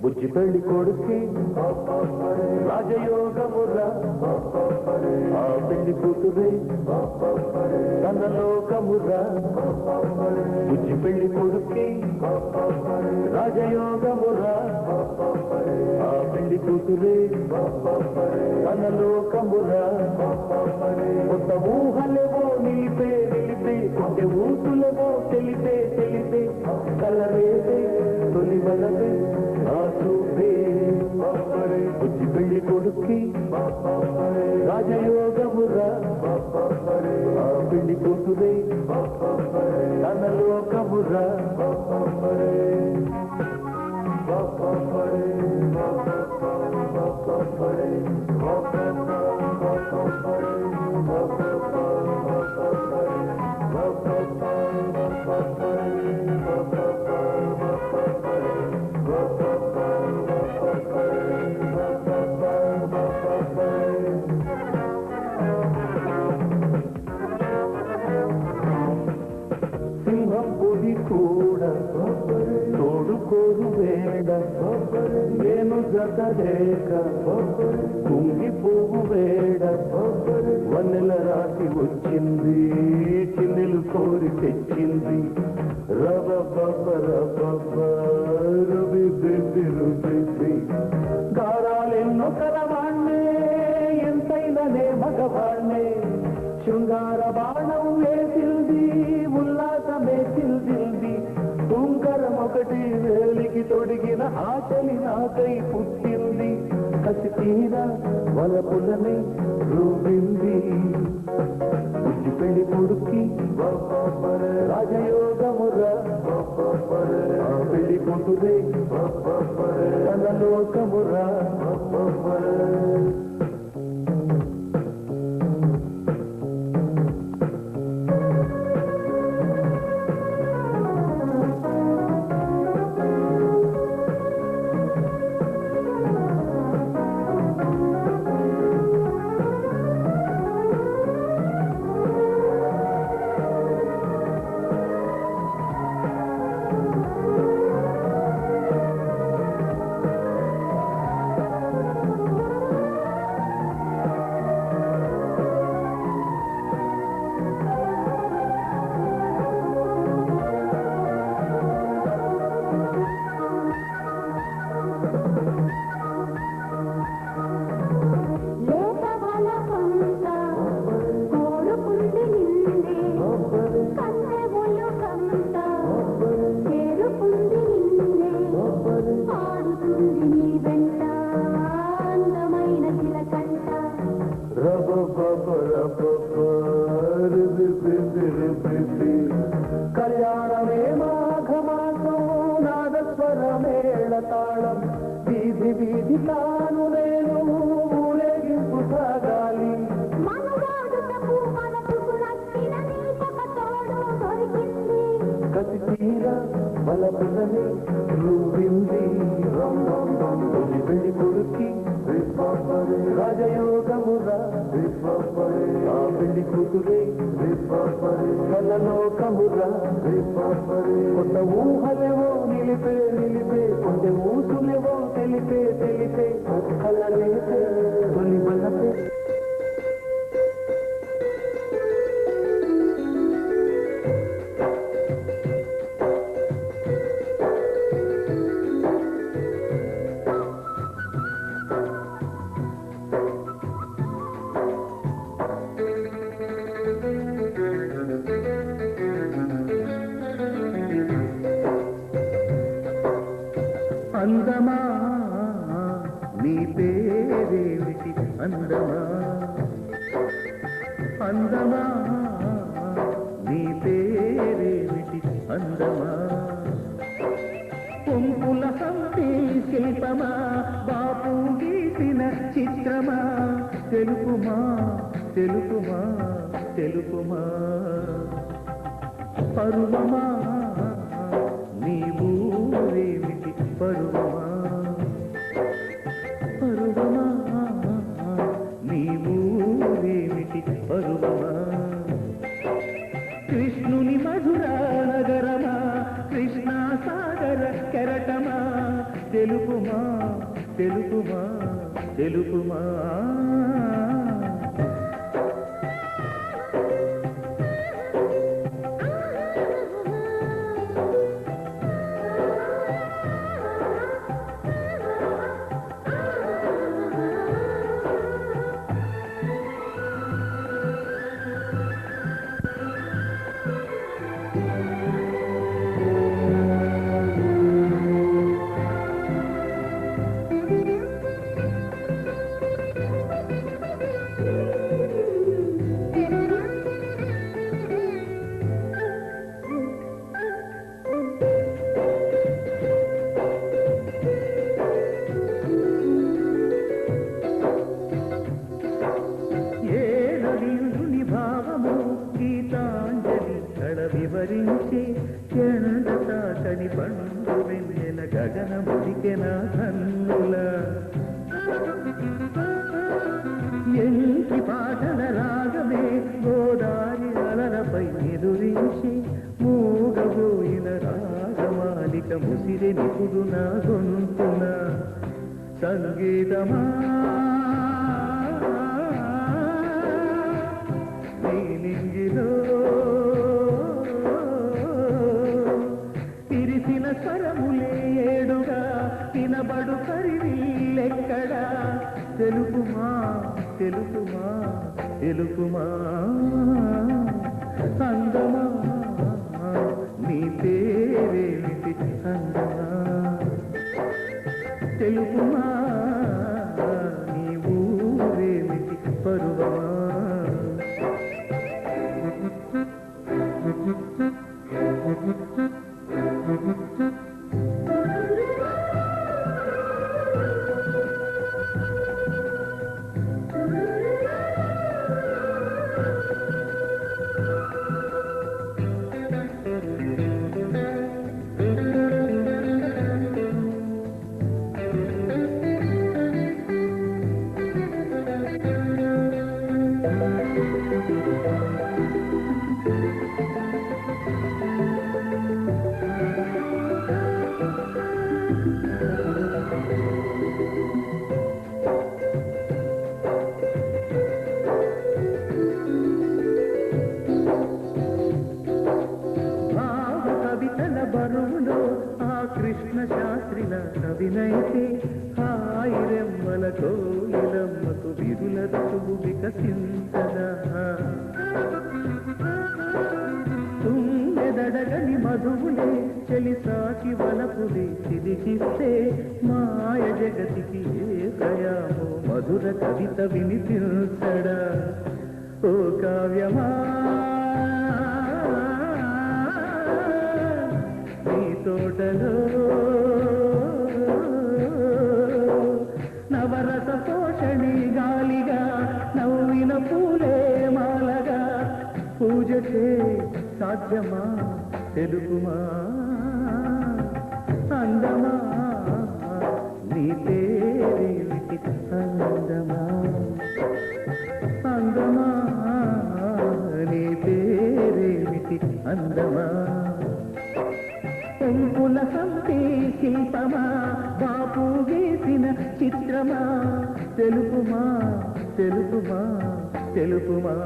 బుజ్జి పెళ్లి కొడుకి రాజయోగమురా ఆ పెళ్లి కూతురే తన లోకమురా బుజ్జి పెళ్లి కొడుకి రాజయోగమురా ఆ పెళ్లి కూతురే తన లోకమురా కొత్త ఊహలేవో నిలిపే కొత్త ఊసులేవో తెలిపే కలరేదే తొలి వలదే ఆ చూపే బుజ్జి పెళ్లి కొడుకి రాజయోగమురా ఆ పెళ్లి కూతురే తన లోకమురా తోడుకోరు వేడ నేను జతలేక కుంగిపోవు వేడ వన్నెల రాసి వచ్చింది చిన్నెలు కోరి తెచ్చింది రుబి గారాలెన్నో కరవాణ్ణే ఎంతైననే మగవాణ్ణే శృంగార బాణం వేసింది ఉల్లాసమే చిల్దింది తుంకరం ఒకటి వేలికి తొడిగిన ఆచలి నాకై పుట్టింది కసి తీర వలపులని రూపింది బుజ్జి పెళ్లి కొడుకి రాజయోగమురా ఆ పెళ్లి కూతురే తన లోకమురా కళ్యాణమే మాఘమాసం నాదస్వరమేళ తాళం వీధి వీధి తాను నేను ఊరేగింపు సాగాలి కసి తీర బలపదని రూపింది పెళ్లి కొడుకి రాజయోగమురా ఆ పెళ్లి కూతురే తన లోకమురా కొత్త ఊహలేవో నిలిపే కొత్త ఊసులేవో తెలిపే కలలేసే తొలి బలపే అందమా నీ పేరేమిటి అందమా అందమా నీ పేరేమిటి అందమా పొంపుల హంపి శిల్పమా బాపు గీసిన చిత్రమా తెలుపుమా పరువమా నీ ఊరేమిటి పరువమా నీ ఊరేమిటి పరువమా కృష్ణుని మధుర నగరమా కృష్ణా సాగర తెలుపుమా తెలుపుమా వివరించి చెండ తాకని పండు వెన్నెల గగనముడికెన కన్నుల ఎంకి పాటల రాగమే గోదారి అలలపై ఎదురించి మూగబోయిన రాగమాలిక ముసిరి నిపుడు నా గొంతున సంగీతమా నీలింగిలో స్వరములే ఏడుగా వినబడు కరివిల్లెక్కడా తెలుపుమా తెలుపుమా తెలుపుమా అందమా నీ పేరేమిటి అందమా తెలుపుమా నీ ఊరేమిటి పరువమా బరువులో ఆ కృష్ణ శాస్త్రిల కవినైతే హాయిరెమ్మల కోయిలమ్మకు విరుల ఋతువు వికసించదా తుమ్మెదడగని మధువులే చెలిసాకి వలపులే చిలికిస్తే మాయ జగతికి ఏ ప్రయామో మధుర కవిత వినిపించడా ఓ కావ్యమా తోటలో నవరస పోషణి గాలిగా నవ్విన పూలే మాలగా పూజకే సాధ్యమా తెలుపుమా అందమా నీ పేరేమిటి అందమా అందమా నీ పేరేమిటి అందమా పెంపుల సంతే శిల్పమా బాపు వేసిన చిత్రమా తెలుపుమా తెలుపుమా తెలుపుమా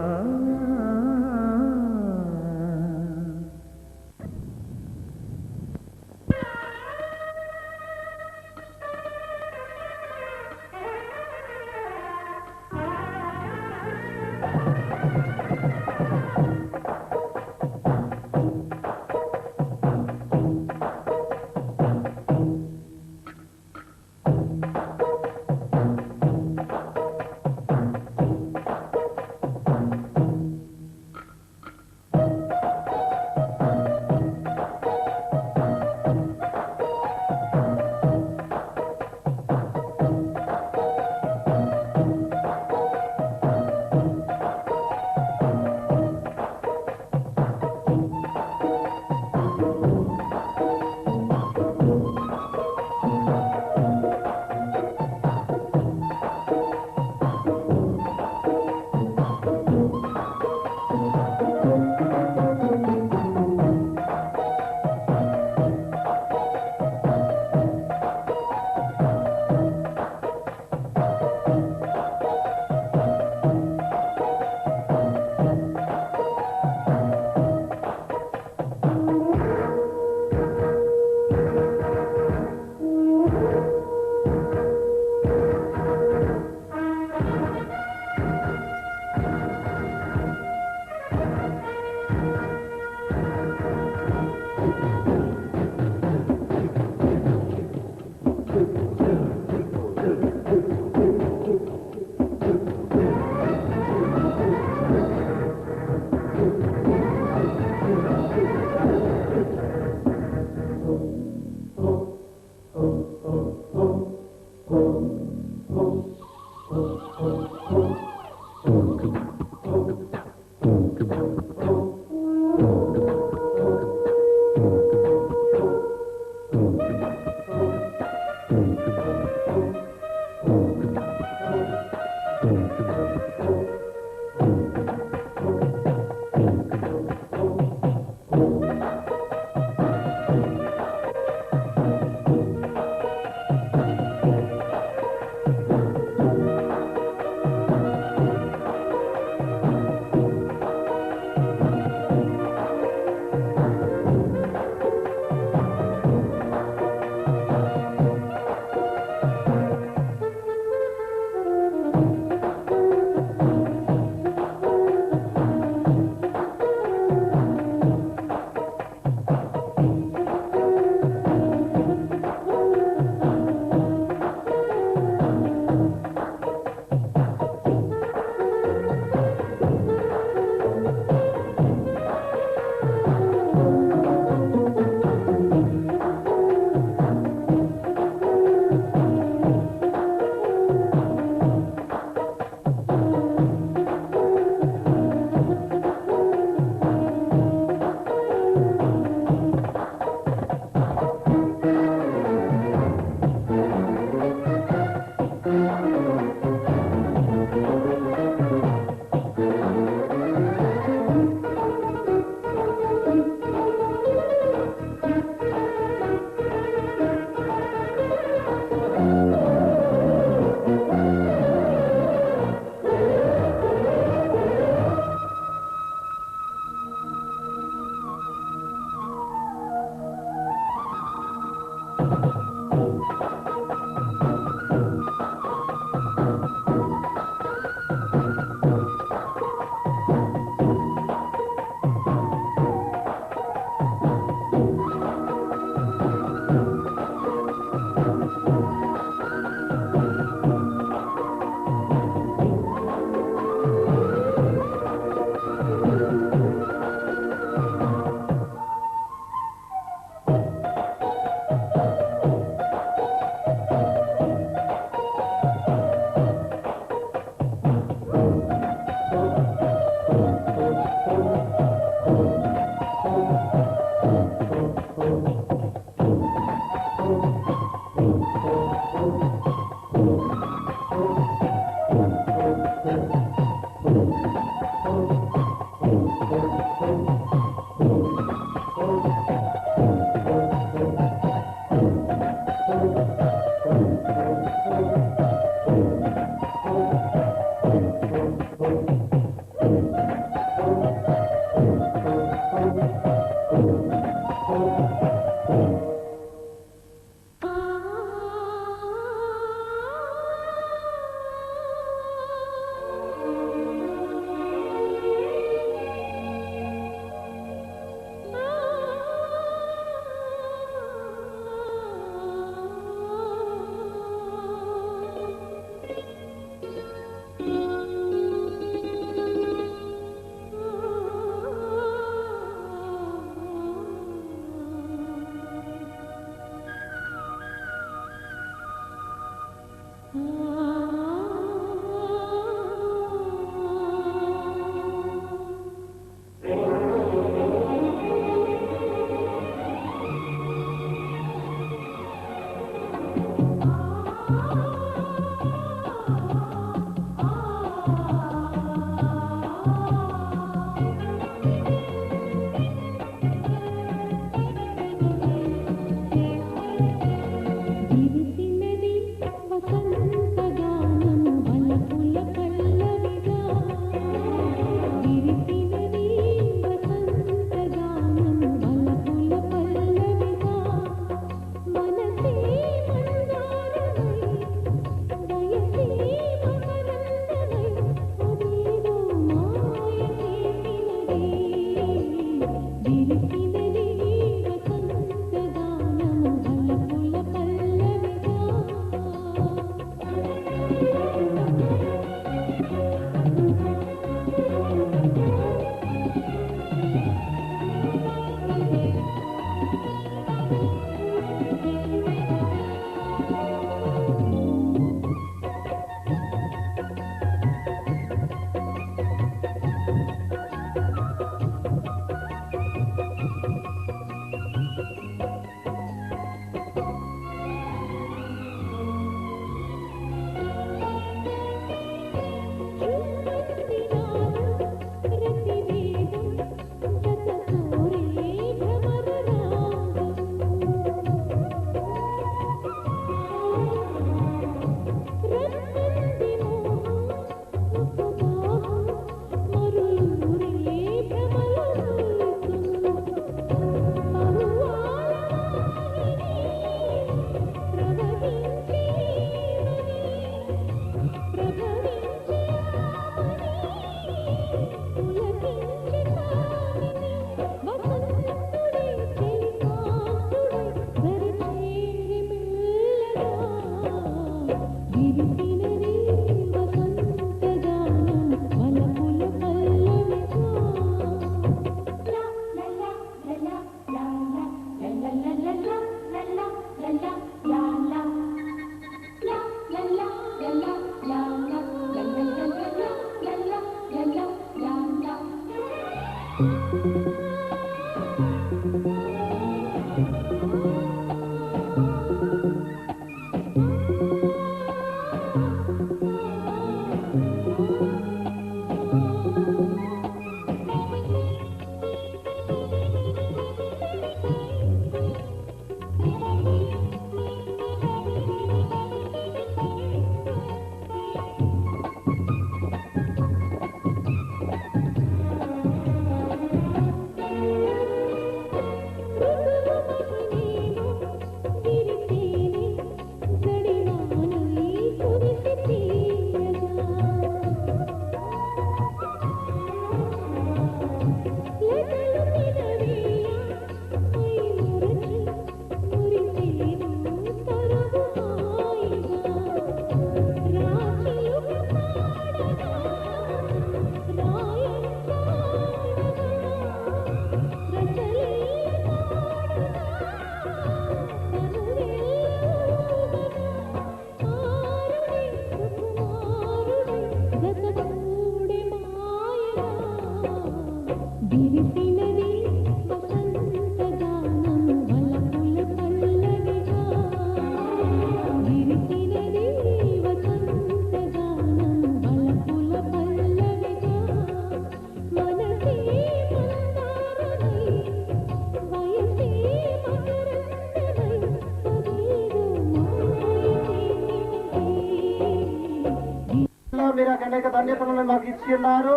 మీరు అనేక ధన్యతలను మాకు ఇచ్చి ఉన్నారు.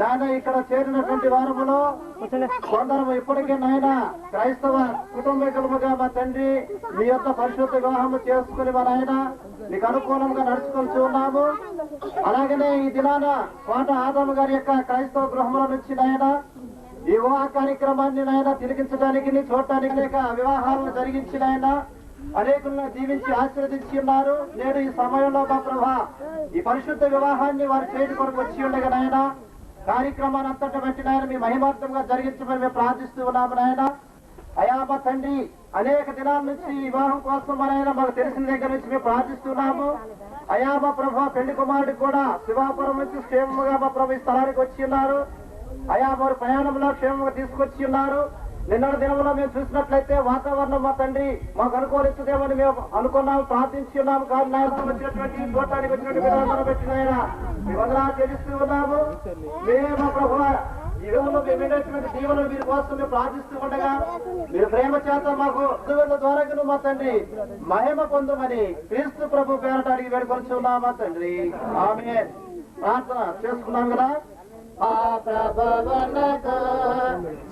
నాయన ఇక్కడ చేరినటువంటి వారములో కొందరు ఇప్పటికే నాయన క్రైస్తవ కుటుంబీకులుగా మా తండ్రి మీ యొక్క పరిశుద్ధ వివాహము చేసుకుని మా నాయన మీకు అనుకూలంగా నడుచుకొని ఉన్నాము. అలాగనే ఈ దినాన కోట ఆదమ్మ గారి యొక్క క్రైస్తవ గృహముల నుంచి నాయన ఈ వివాహ కార్యక్రమాన్ని నాయన తిరిగించడానికి చూడటానికి లేక వివాహాలను జరిగించిన ఆయన అనేకులను దీవించి ఆశీర్వదించి ఉన్నారు. నేడు ఈ సమయంలో మా ప్రభా ఈ పరిశుద్ధ వివాహాన్ని వారు చేయడం కొరకు వచ్చి ఉండగా నాయన కార్యక్రమాన్ని అంతటా బట్టి నాయన మీ మహిమార్థంగా జరిగించమని మేము ప్రార్థిస్తూ ఉన్నాము నాయన. అయా మా తండ్రి అనేక దినాల నుంచి వివాహం కోసం నాయన మాకు తెలిసిన దగ్గర నుంచి మేము ప్రార్థిస్తున్నాము. అయా మా ప్రభా పెళ్లి కుమారుడు కూడా శివాపురం నుంచి క్షేమంగా మా ప్రభు ఈ స్థలానికి వచ్చి ఉన్నారు. అయా వారు ప్రయాణంలో క్షేమంగా తీసుకొచ్చి ఉన్నారు. నిన్నటి దినంలో మేము చూసినట్లయితే వాతావరణం మా తండ్రి మాకు అనుకూలిస్తుందేమని మేము అనుకున్నాము, ప్రార్థించి ఉన్నాము. కానీ నాయన వచ్చినటువంటి చూడటానికి వచ్చినటువంటి విధానం పెట్టిన మీ వందనాలు చెల్లిస్తూ ఉన్నాము. మేము మా ప్రభు ఈ విధంలో మేమైనటువంటి దీవెనలు మీరు కోసం మేము ప్రార్థిస్తూ ఉండగా మీరు ప్రేమ చేత మాకు ద్వారా మా తండ్రి మహిమ పొందమని క్రీస్తు ప్రభు పేరట అడిగి వేడుకొచ్చి ఉన్నాము మా తండ్రి. ఆమేన్. ప్రార్థన చేసుకున్నాం కదా. ప్రభవనకు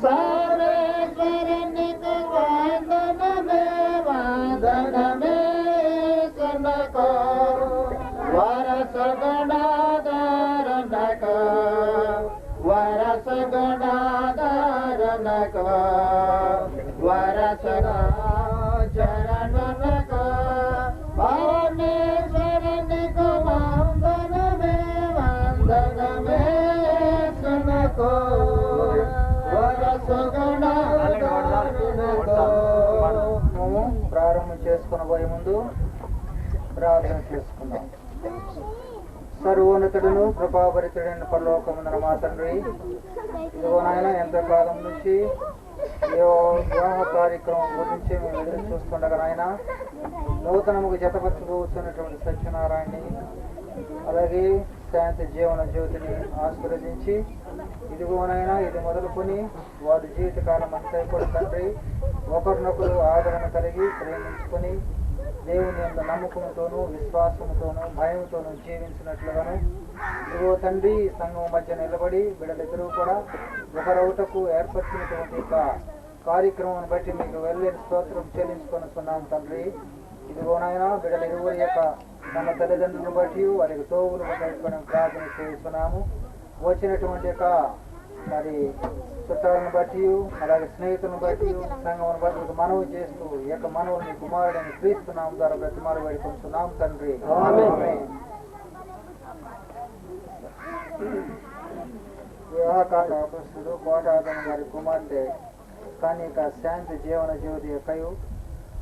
సర్వేశ్వరునికి వందనమే వందనమే సన్నకు వరసగణాధారణకు వరసగణాధారణకు వరసగణకు పరమేశ్వరునికి వందనమే వందనమే ప్రారంభం చేసుకునబోయే ముందు ప్రార్థన చేసుకున్నాం. సర్వోన్నతుడును కృపాభరితుడైన పరలోకమున మా తండ్రి, ఇదిగో నాయన ఎంతకాలం నుంచి వివాహ కార్యక్రమం గురించి మేము ఎదురు చూస్తుండగా నాయన నూతనముకు జతపరచబోతున్నటువంటి సత్యనారాయణని అలాగే శాంతి జీవన జ్యోతిని ఆశీర్వదించి ఇదిగోనైనా ఇది మొదలుకొని వారి జీవితకాలం అంతా కూడా తండ్రి ఒకరినొకరు ఆదరణ కలిగి ప్రేమించుకొని దేవుని యొక్క నమ్మకంతోనూ విశ్వాసంతోనూ భయంతోనూ జీవించినట్లుగాను ఇదిగో తండ్రి సంఘం మధ్య నిలబడి బిడ్డలిద్దరూ కూడా ఒకరవుటకు ఏర్పరిచినటువంటి కార్యక్రమం బట్టి మీకు వెళ్ళని స్తోత్రం చెల్లించుకొనుతున్నాం తండ్రి. ఇదిగోనైనా బిడ్డల ఇరువురి యొక్క తన తల్లిదండ్రులను బట్టి వారికి తోవులు పెట్టుకోవడం ప్రార్థన చేస్తున్నాము. వచ్చినటువంటి యొక్క మరి చుట్టాలను బట్టి అలాగే స్నేహితులను బట్టి సంఘం బట్టి మనవి చేస్తూ ఈ యొక్క మనవుని కుమారుడిని క్రీస్తున్నాం ద్వారా బ్రతిమాలు వేడుకుంటున్నాం తండ్రి. వివాహకారుడు కోట ఆదమ్మ గారి కుమార్తె కన్యక శాంతి జీవన జ్యోతి యొక్కయు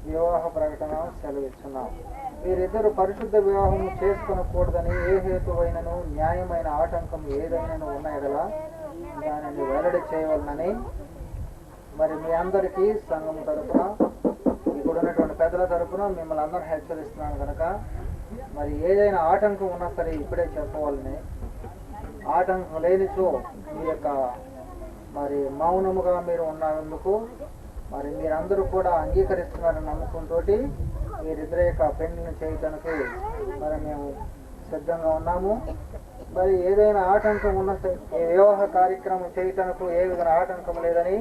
వివాహ ప్రకటన సెలవిస్తున్నాం. వీరిద్దరు పరిశుద్ధ వివాహం చేసుకొనకూడదని ఏ హేతువైనను న్యాయమైన ఆటంకం ఏదైనా ఉన్నాయి కదా దానిని వెల్లడి చేయవాలని మరి మీ అందరికీ సంఘం తరపున ఇక్కడ ఉన్నటువంటి పెద్దల తరపున మిమ్మల్ని అందరూ హెచ్చరిస్తున్నాను కనుక మరి ఏదైనా ఆటంకం ఉన్నా సరే ఇప్పుడే చెప్పవాలని, ఆటంకం లేనిచో మీ యొక్క మరి మౌనముగా మీరు ఉన్నందుకు మరి మీరందరూ కూడా అంగీకరిస్తున్నారని నమ్మకంతో మీరిద్దరి యొక్క పెళ్లిని చేయటానికి మరి మేము సిద్ధంగా ఉన్నాము. మరి ఏదైనా ఆటంకం ఉన్న ఈ వివాహ కార్యక్రమం చేయటానికి ఏ విధంగా ఆటంకం లేదని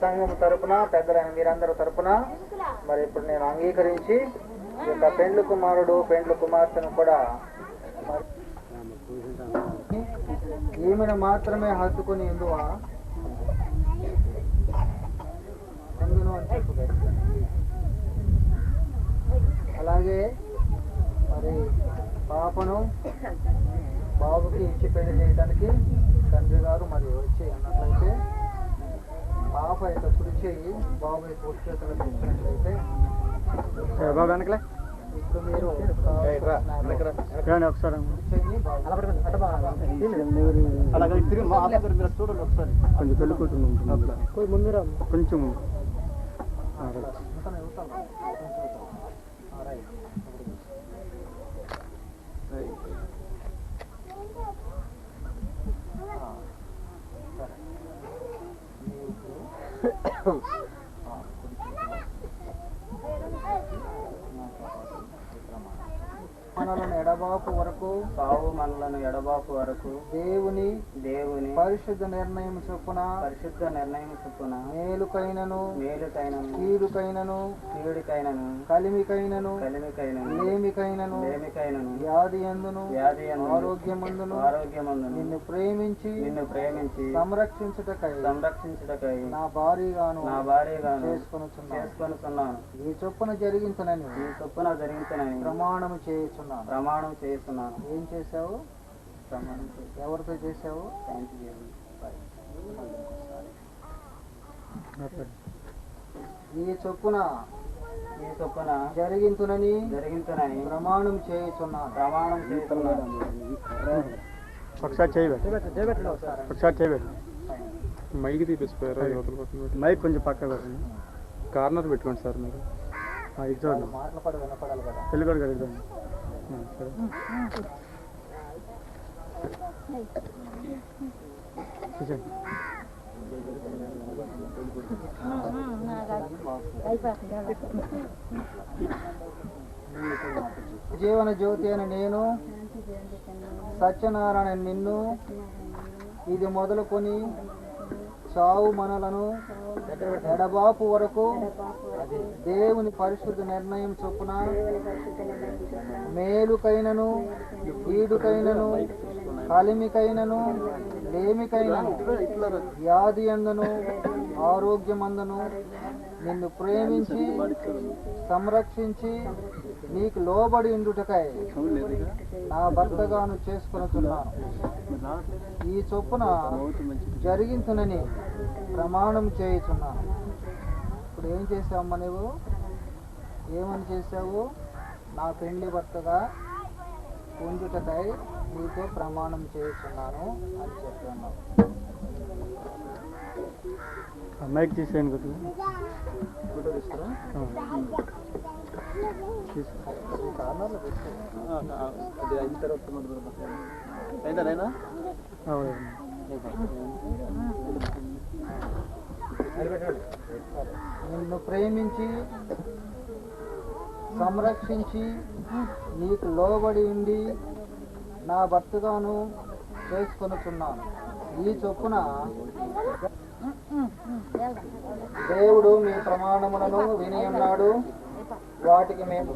సంఘం తరపున పెద్దలైన మీరందరూ తరపున మరి ఇప్పుడు నేను అంగీకరించి ఈ యొక్క పెండ్లు కుమారుడు పెండ్లు కుమార్తెను కూడా ఈమెను మాత్రమే హత్తుకుని ఎందువా అందును అని చెప్పగలరు. అలాగే మరి పాపను బాబుకి ఇచ్చి పెళ్లి చేయడానికి తండ్రి గారు మరి వచ్చి అన్నట్లయితే పాప యొక్క కుడి చేయి బాబు యొక్క కుడి చేతులకు ఇచ్చినట్లయితే ఇప్పుడు మీరు కొంచెం పెళ్లి కూర్చుంది ముందు కొంచెం మనలను ఎడబాపు వరకు సావు మనలను ఎడబాపు వరకు దేవుని పరిశుద్ధ నిర్ణయం చొప్పున మేలుకైనను కీడుకైనను కలిమికైనను లేమికైనను వ్యాధి అందును ఆరోగ్యమందును నిన్ను ప్రేమించి సంరక్షించుటకై నా భారీగాను చేసుకొనుచున్నాను. ఈ చొప్పున జరిగించనని ప్రమాణం చేస్తున్నాను. ఏం చేశావు? ఎవరితో చేశావు? ఈ చొప్పున జరిగించునని ప్రమాణం చేస్తున్నాను. ఒకసారి చేయబెట్టు మైక్ తీపిస్తారు. మైక్ కొంచెం పక్క పెట్టండి, కార్నర్ పెట్టుకోండి సార్ మీరు. ఇది చూడండి, వినపడాలి కదా. తెలుగు కలుగుతాండి. సరే జీవన జ్యోతి అని నేను, సత్యనారాయణ నిన్ను, ఇది మొదలుకొని చావు మనలను ఎడబాపు వరకు దేవుని పరిశుద్ధ నిర్ణయం చొప్పున మేలుకైనను కీడుకైనను కలిమికైనను లేమికైనను వ్యాధి అందును ఆరోగ్యమందును నిన్ను ప్రేమించి సంరక్షించి నీకు లోబడి ఉండుటకై నా భర్తగాను చేసుకొనుచున్నాను. ఈ చొప్పున జరిగించునని ప్రమాణం చేయుచున్నాను. ఇప్పుడు ఏం చేసావమ్మా నువ్వు? ఏమని చేసావు? నా పెండ్లి భర్తగా ఉండుటకై నీతో ప్రమాణం చేయుచున్నాను అని చెప్తున్నావు. మైక్ తీసేయండి కదా. కార్నర్లో అది అయిన తర్వాత అయిందా? నిన్ను ప్రేమించి సంరక్షించి నీకు లోబడి ఉండి నా భర్తగాను చేసుకొనుచున్నాను. ఈ చొప్పున దేవుడు మీ ప్రమాణములను విని ఉన్నాడు. వాటికి మేము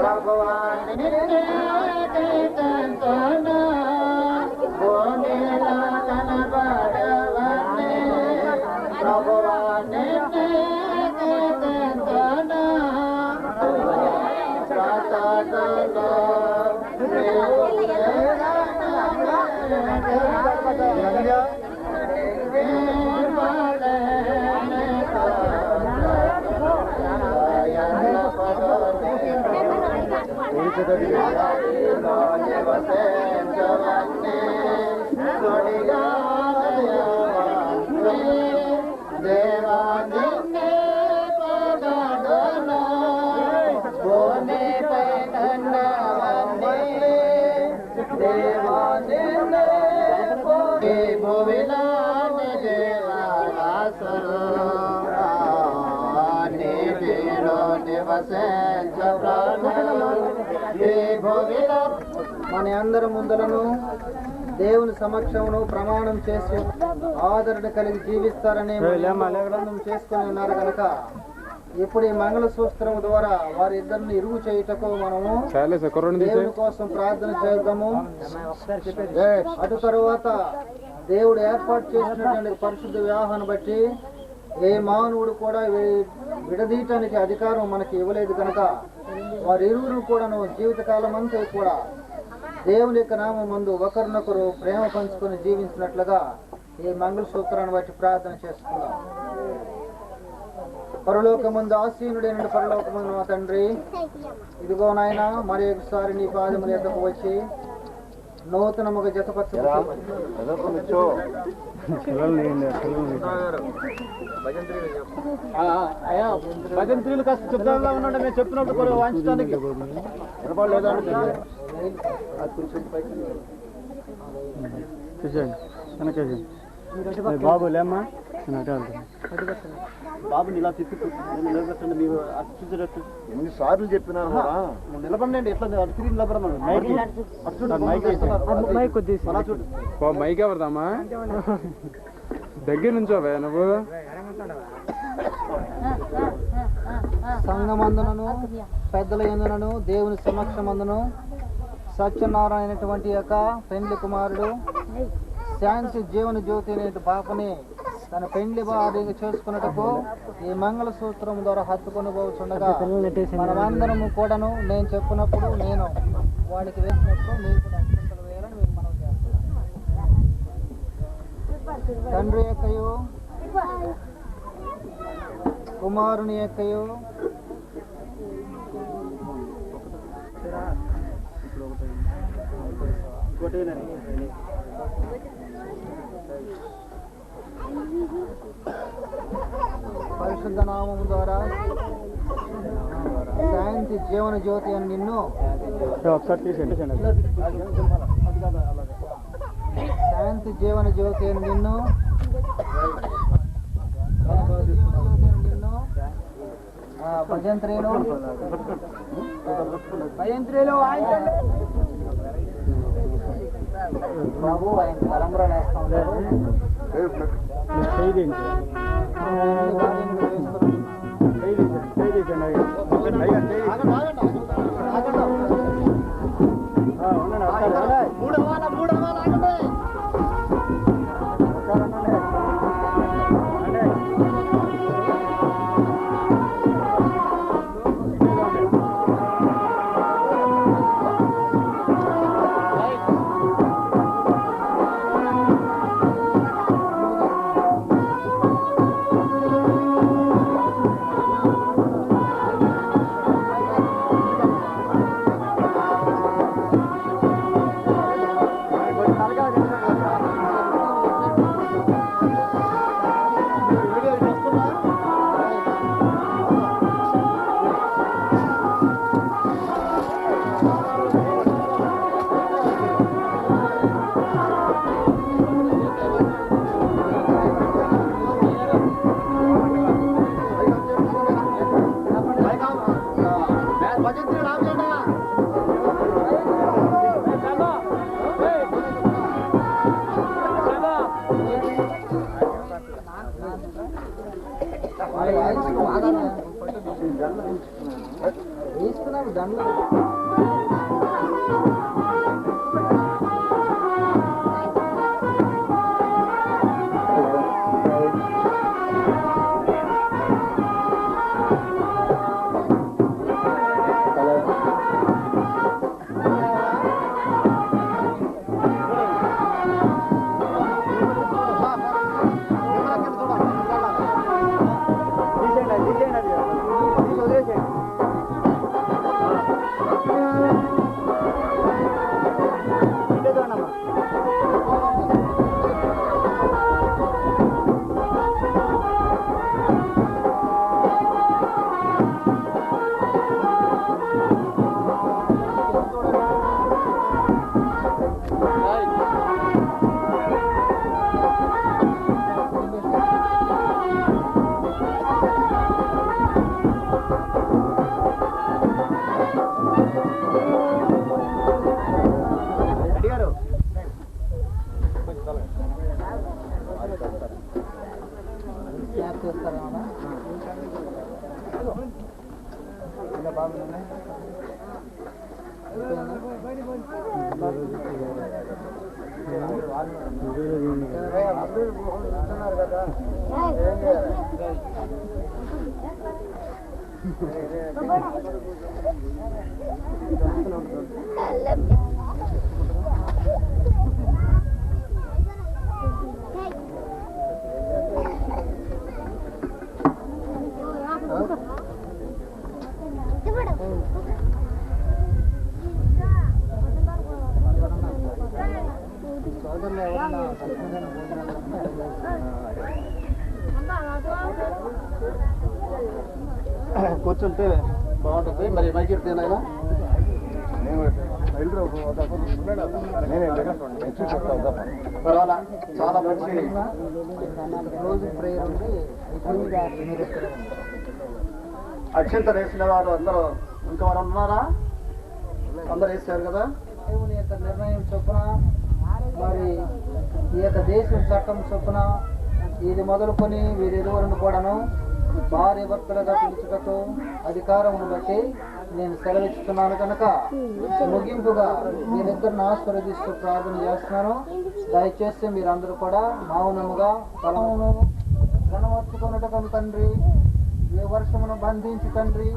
భగవాన్ దేవా నిన్నే పగడను భూమి పైనన్నవన్నీ దేవా నిన్నే భూమిలోని దేవాసులు నీటిలో నివసించ ప్రాణులు ఈ భూమిలో మన అందరి ముందరను దేవుని సమక్షమును ప్రమాణం చేసి ఆదరణ కలిగి జీవిస్తారని ప్రమాణం చేసుకుని ఉన్నారు కనుక ఇప్పుడు ఈ మంగళసూత్రము ద్వారా వారిద్దరిని ఇరుగు చేయుటకు మనము దేవుని కోసం ప్రార్థన చేద్దాము. అటు తరువాత దేవుడు ఏర్పాటు చేసినటువంటి పరిశుద్ధ వివాహాన్ని బట్టి ఏ మానవుడు కూడా విడదీయటానికి అధికారం మనకి ఇవ్వలేదు కనుక వారిరువురు కూడాను జీవితకాలం అంతా కూడా దేవుని యొక్క నామం ముందు ఒకరినొకరు ప్రేమ పంచుకొని జీవించినట్లుగా ఈ మంగళసూత్రాన్ని బట్టి ప్రార్థన చేసుకుందాం. పరలోకమందు ఆసీనుడైన పరలోకమందు మా తండ్రి, ఇదిగో నాయన మరి ఒకసారి నీ పాదముల యొద్దకు వచ్చి నూతనముగా జతపరచు భజంత్రులు కాస్త శుభ్రంగా ఉన్నాడు. మేము చెప్పినప్పుడు వాంచడానికి బాబు లేమ్మా బాబుని ఇలా నిలబెట్టండి. మీరు చూసేటట్టు ఎన్నిసార్లు చెప్పినారు నిలబడండి. ఎట్లా తిరిగి నిలబడమని మైక్ ఎవరిదామా దగ్గర నుంచోవే నువ్వు. సంఘమందునను పెద్దల యందునను దేవుని సమక్షమందును సత్యనారాయణటువంటి యొక్క పెండ్లి కుమారుడు శాంతి జీవన జ్యోతి అనే పాపని తన పెండ్లి భార్యగా చేసుకున్నటకు ఈ మంగళసూత్రం ద్వారా హత్తుకొని పోతుండగా మనమందరము కూడాను నేను చెప్పినప్పుడు నేను వాడికి వేసినప్పుడు మీరు కూడా అక్షంతలు వేయాలని మేము మనం చేస్తున్నాం. తండ్రి యొక్కయు కుమారుని యొక్కయు పరిశుద్ధ నామము ద్వారా శాంతి జీవన జ్యోతి అని నిన్ను శాంతి జీవన జ్యోతి అని నిన్ను భజంత్రీలు బాబు ఆయన తలంబరాలు వేస్తా ఉంటారు. తీసుకున్నావు దండ చేస్తారా బాబు కదా ఏం చేయాలి సోదరులు ఎవరన్నా కూర్చుంటే బాగుంటుంది. మరి మైక్ ఎత్తేనైనా చాలా మంచి రోజు ప్రేయర్ ఉంది. అక్షంత వేసిన వారు అందరూ ఇంకా వారు ఉన్నారా? అందరు వేసారు కదా. దేవుని యొక్క నిర్ణయం చొప్పున మరి ఈ యొక్క దేశం చట్టం చొప్పున ఇది మొదలుకొని వీరిరువురిని కూడాను భార్య భర్తలుగా పిలుచుటకు అధికారమును బట్టి నేను సెలవిస్తున్నాను కనుక ముగింపుగా మీరిద్దరిని ఆశీర్వదిస్తూ ప్రార్థన చేస్తున్నాను. దయచేసి మీరందరూ కూడా మౌనముగా తలమును గణవర్చుకున్నటకు తండ్రి, ఏ వర్షమును బంధించి తండ్రి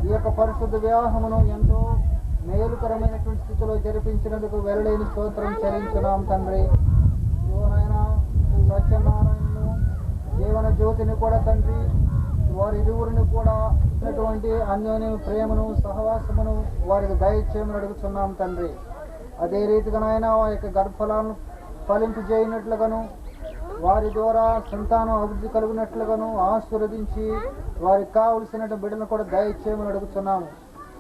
ఈ యొక్క పరిశుద్ధ వివాహమును ఎంతో మేలుకరమైనటువంటి స్థితిలో జరిపించినందుకు వెళ్ళలేని స్తోత్రం చెల్లించున్నాం తండ్రి. శివనాయన సత్యనారాయణను జీవన జ్యోతిని కూడా తండ్రి వారి ఇరువురిని కూడా ఉన్నటువంటి అన్యోన్య ప్రేమను సహవాసమును వారికి దయచేయమని అడుగుతున్నాం తండ్రి. అదే రీతిగా నాయన వారి యొక్క గర్భఫలాలను ఫలింపు చేయనట్లుగాను వారి ద్వారా సంతానం అభివృద్ధి కలిగినట్లుగాను ఆశీర్వదించి వారికి కావలసిన బిడ్డలను కూడా దయచేయమని అడుగుతున్నాము.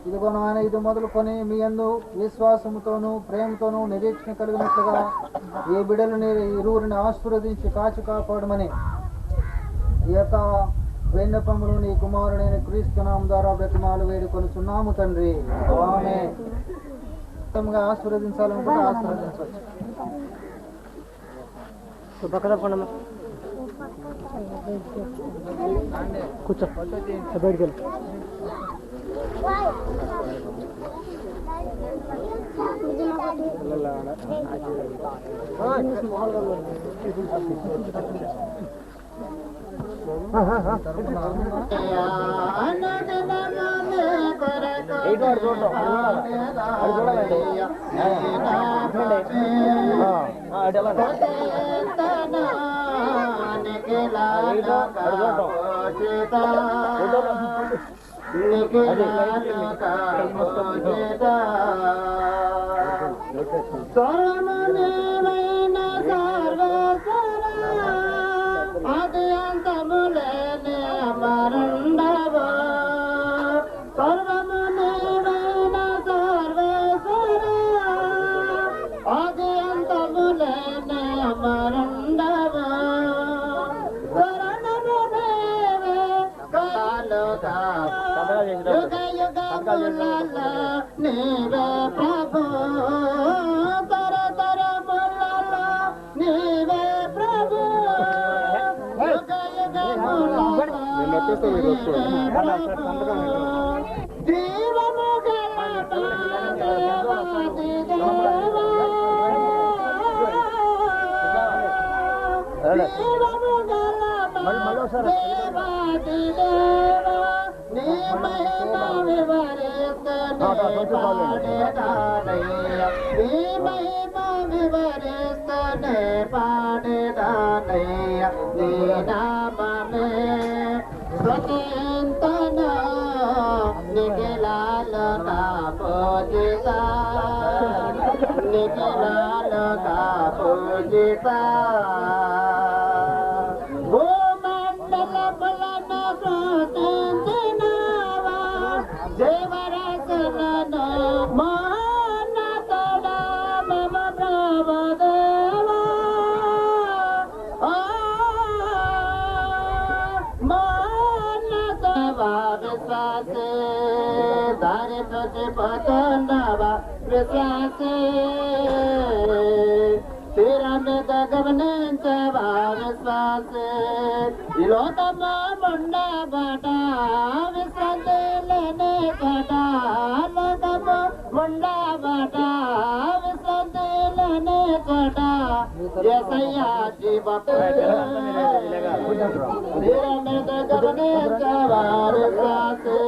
ఇదిగో నాయన ఇది మొదలుకొని మీ యందు విశ్వాసముతోనూ ప్రేమతోనూ నిరీక్షణ కలిగినట్లుగా ఈ బిడ్డలని ఇరువురిని ఆశీర్వదించి కాచి కాపాడమని ఈ యొక్క విన్నపములు నీ కుమారుడైన క్రీస్తు నామం ద్వారా బ్రతిమాలు వేడుకొనుచున్నాము తండ్రి. ఆమేన్. ఆశీర్వదించాలనుకుంటే ఆశీర్వదించవచ్చు. కూర్చో బయటికి వెళ్ళి तेरा में గమనించవా విశ్వాసే ఈ లోకమా ఉండబట విశ్రాంతి లేని చోట లోకమా ఉండబట విశ్రాంతి లేని చోట యేసయ్యా జీవ గమనించవా విశ్వాసే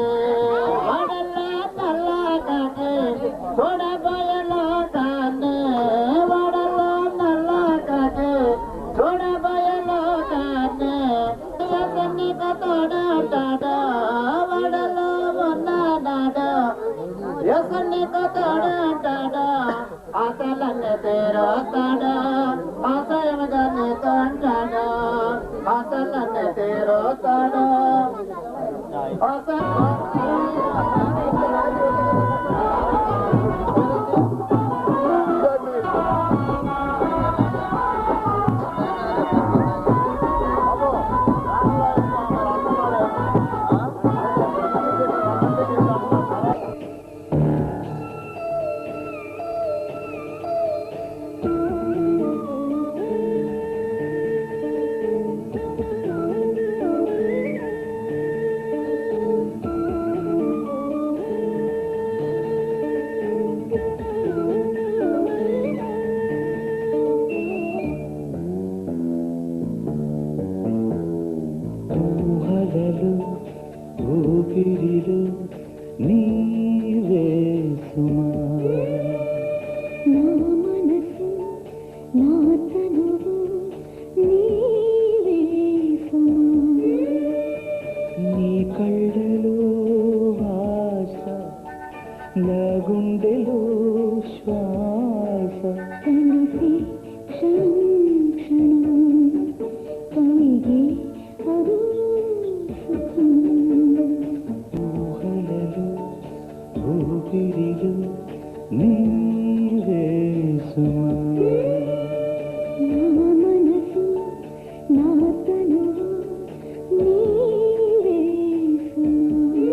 చూడబోయే లోకాన్ని వడలో నల్లకకి చూడబోయే లోకాన్ని ఎసన్నిక తోడుంటాడు వడలో ఉన్నాడు ఎసన్నిక తోడుంటాడు ఆశలన్నీ తీరుతాడు ఆశయంగా నీకుంటాడు ఆశలన్నీ తీరుతాడు ఊపిరిలు నీవే సుమా నా మనసు నా తనువు నీవే సుమా నీ కళ్ళలో ఆశ నా గుండెలో శ్వాస కలిసి క్షణం క్షణం కలిగే ఊపిరిలు నీవే సుమా నా మనసు నా తనువు నీవే సుమా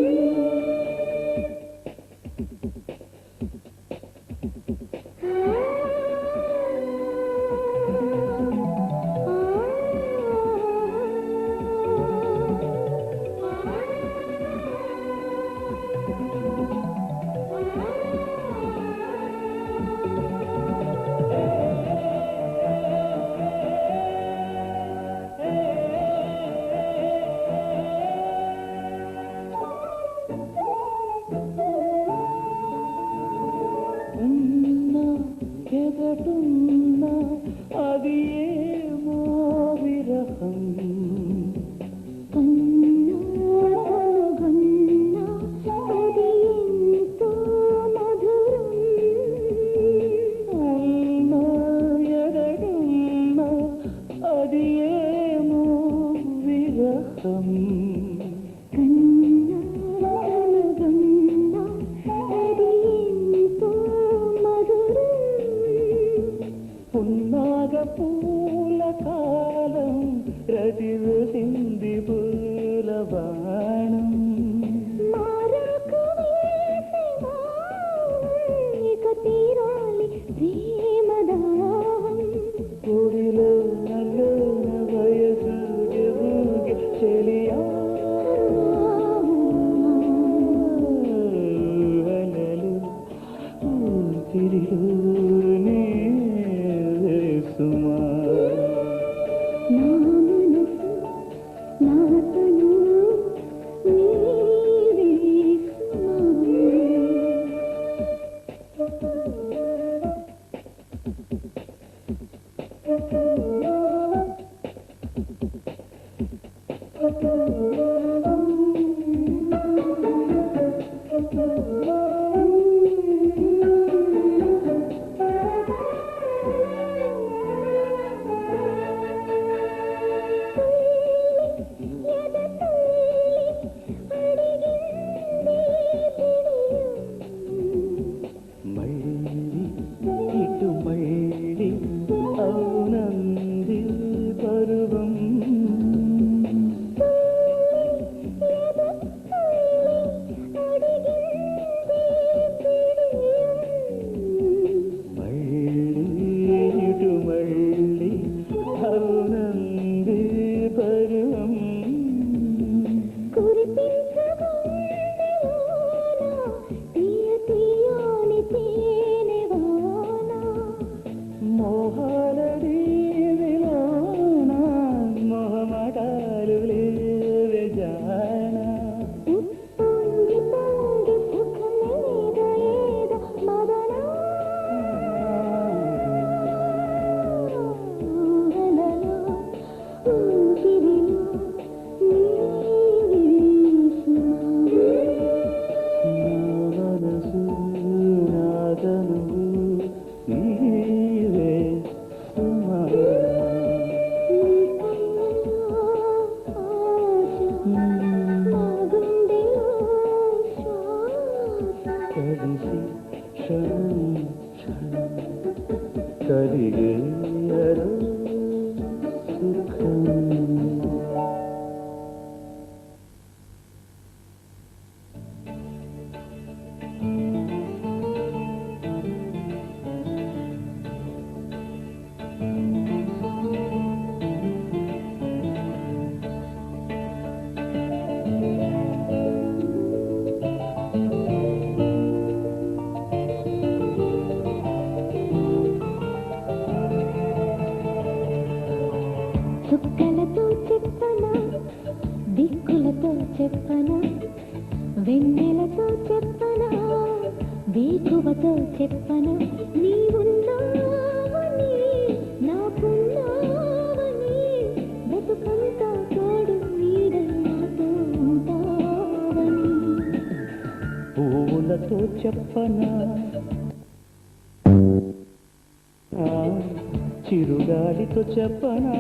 ఎగటున్నా అది ఏమో విరహం కన్నా కనుగొన్నా అది ఎంతో మధురం అయినా ఎగటున్నా అది ఏమో విరహం పూల కాలం ప్రతివసింది పూల బాణం ఇక తీరాలి ప్రేమదాహం గుడిలో నల్లోన వయసు చెలియా అలలు ఊపిరిలో సుమా నా మనసు నా తనువు నీవే అవునంది పర్వం నీతో చెప్పన నీవున్నావని నాకున్నావని బతుకంతా తోడు నీడై నాతో ఉంటావని పువ్వులతో చెప్పనా చిరుగాలితో చెప్పనా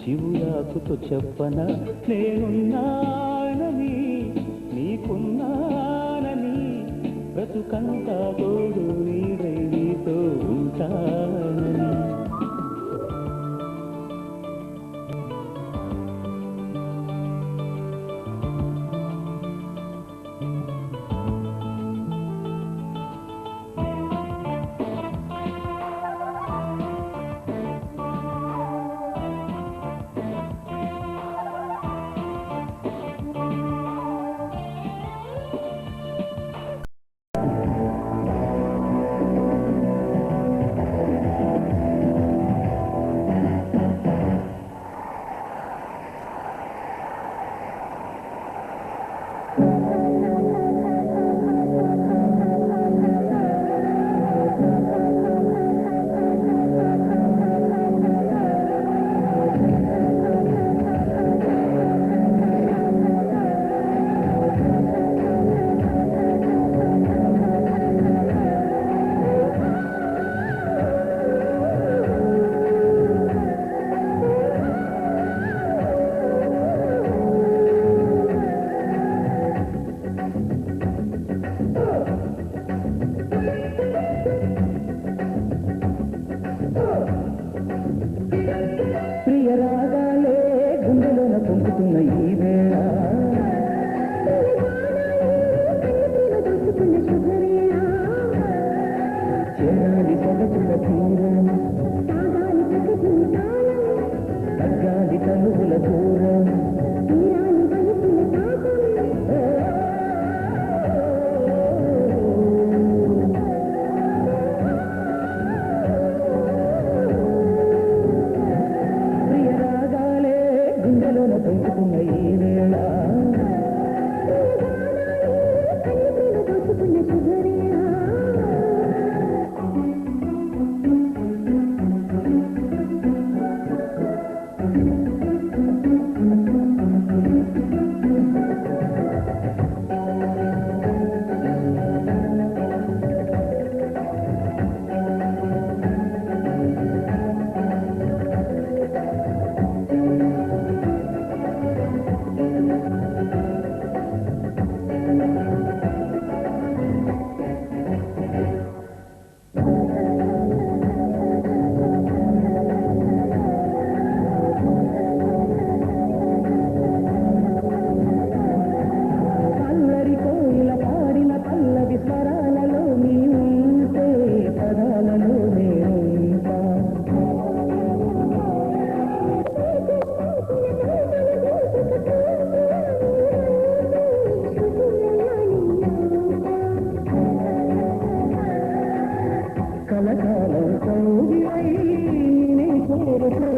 చివురాకుతో చెప్పనా నేనున్నానని నీకున్నానని బ్రతుకంతా తోడు నీడై నీతో ఉంటానని ప్రియరాగాలే గుండెలోన పొంగుతున్న ఈ వేళ చేరాలి సొగసుల తీరం తగ్గాలి తనువుల దూరం ప్రియరాగాలే గుండెలోన పొంగుతున్న ఈ వేళ పల్లరి కోయిల పాడిన పల్లవి స్వరాలలో నీ ఉంటే పదాలలో నేనుంటా కలకాలం కౌగిలై నీ కోరుతా